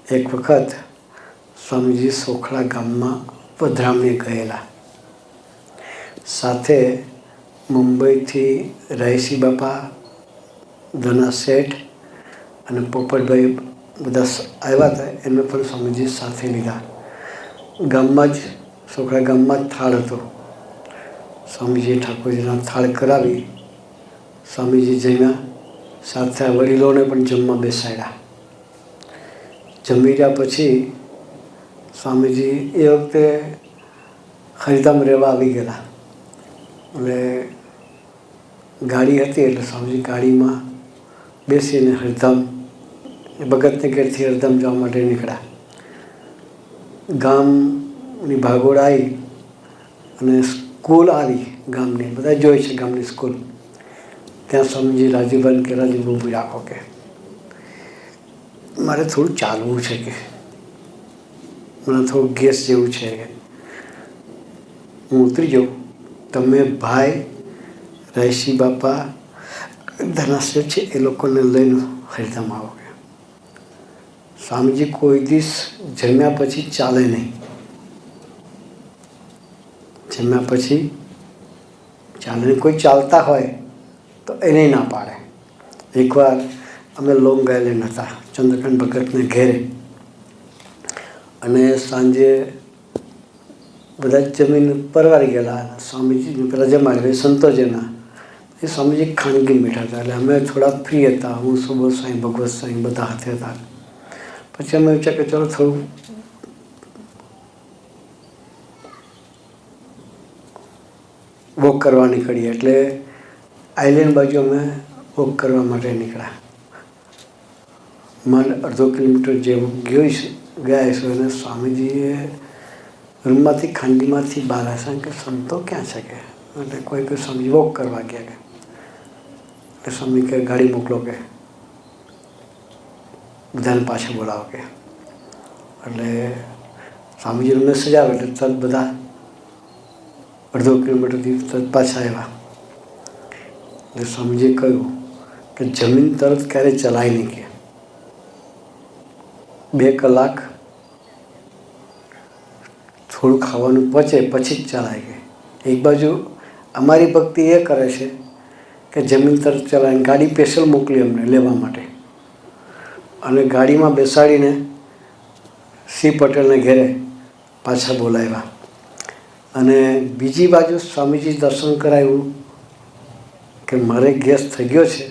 એક વખત સ્વામીજી સોખડા ગામમાં પધરામણી ગયેલા. સાથે મુંબઈથી રહીશી બાપા, ધના શેઠ અને પોપટભાઈ બધા આવ્યા હતા. એમને પણ સ્વામીજી સાથે લીધા. ગામમાં જ સોખડા ગામમાં જ થાળ હતો. સ્વામીજીએ ઠાકોરજીના થાળ કરાવી સ્વામીજી જમ્યા. સાથે વડીલોને પણ જમવા બેસાડ્યા. જમી રહ્યા પછી સ્વામીજી એ વખતે હરિધામ રહેવા આવી ગયેલા. એટલે ગાડી હતી એટલે સ્વામીજી ગાડીમાં બેસીને હરિધામ ભગતને ઘેરથી હરિધામ જવા માટે નીકળ્યા. ગામની ભાગોળ આવી અને સ્કૂલ આવી ગામની, બધા જોઈ છે ગામની સ્કૂલ. ત્યાં સ્વામીજી રાજીવભાઈને કે રાજીવ ઊભી રાખો કે મારે થોડું ચાલવું છે, કે મને થોડું ગેસ જેવું છે, કે હું ઉતરી જાઉં, તમે ભાઈ રહીશી બાપા ધનાશેઠ છે એ લોકોને લઈને હરિધામ આવો. કે સ્વામીજી કોઈ દિવસ જમ્યા પછી ચાલે નહીં. જમ્યા પછી ચાલે નહીં. કોઈ ચાલતા હોય તો એને ના પાડે. એકવાર અમે લોંગ આઇલેન્ડ હતા ચંદ્રકાંત ભગતને ઘેરે, અને સાંજે બધા જમીન પરવારી ગયેલા. સ્વામીજીને પેલા જમાડ્યા સંતોષીના. એ સ્વામીજી ખાનગી બેઠા હતા એટલે અમે થોડા ફ્રી હતા. હું સુબોધ સાંઈ, ભગવત સાંઈ બધા હાથે હતા. પછી અમે વિચાર કે ચલો થોડું વોક કરવા નીકળીએ. એટલે આઇલેન્ડ બાજુ અમે વોક કરવા માટે નીકળ્યા. મન અડધો કિલોમીટર જેવું ગયા હશું અને સ્વામીજીએ રૂમમાંથી ખાનગીમાંથી બહાર આવ્યા કે સંતો ક્યાં છે, કે એટલે કોઈ કોઈ સ્વામીજી વોક કરવા ગયા. કે એટલે સ્વામી કે ગાડી મોકલો, કે બધાને પાછળ બોલાવો. કે એટલે સ્વામીજીનો મેસેજ આવે એટલે તરત બધા અડધો કિલોમીટરથી તરત પાછા આવ્યા. એટલે સ્વામીજીએ કહ્યું કે જમીન તરત ક્યારેય ચલાય નહીં. કે 2 કલાક થોડું ખાવાનું પચે પછી જ ચલાય. કે એક બાજુ અમારી ભક્તિ એ કરે છે કે જમીન તરત ચલાવીને ગાડી સ્પેશિયલ મોકલી અમને લેવા માટે, અને ગાડીમાં બેસાડીને સી પટેલને ઘેરે પાછા બોલાવ્યા. અને બીજી બાજુ સ્વામીજી દર્શન કરાવ્યું કે મારે ગેસ થઈ ગયો છે,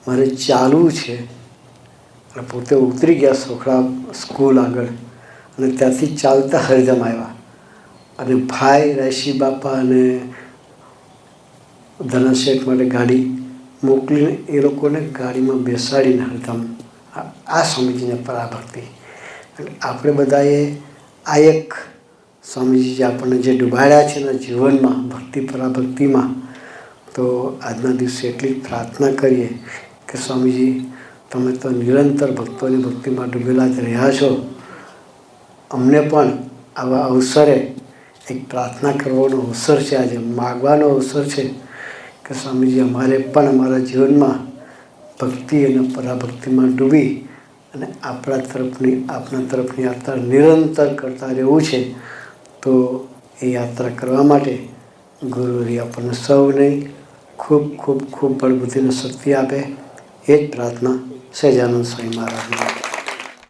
મારે ચાલવું છે. અને પોતે ઉતરી ગયા સોખડા સ્કૂલ આગળ, અને ત્યાંથી ચાલતા હરિધામ આવ્યા. અને ભાઈ રહીશી બાપા અને ધનાશેઠ માટે ગાડી મોકલીને એ લોકોને ગાડીમાં બેસાડીને હરિધામ. આ સ્વામીજીને પરાભક્તિ. અને આપણે બધાએ આ એક સ્વામીજી જે આપણને જે ડૂબાડ્યા છે એના જીવનમાં ભક્તિ પરાભક્તિમાં, તો આજના દિવસે એટલી પ્રાર્થના કરીએ કે સ્વામીજી તમે તો નિરંતર ભક્તોની ભક્તિમાં ડૂબેલા જ રહ્યા છો. અમને પણ આવા અવસરે એક પ્રાર્થના કરવાનો અવસર છે, આજે માગવાનો અવસર છે કે સ્વામીજી અમારે પણ અમારા જીવનમાં ભક્તિ અને પરાભક્તિમાં ડૂબી અને આપના તરફની યાત્રા નિરંતર કરતા રહેવું છે. તો એ યાત્રા કરવા માટે ગુરુએ આપણને સૌને ખૂબ ખૂબ ખૂબ બળબુદ્ધિને શક્તિ આપે. એ જ પ્રાર્થના સહજાનંદ સ્વામી મહારાજની.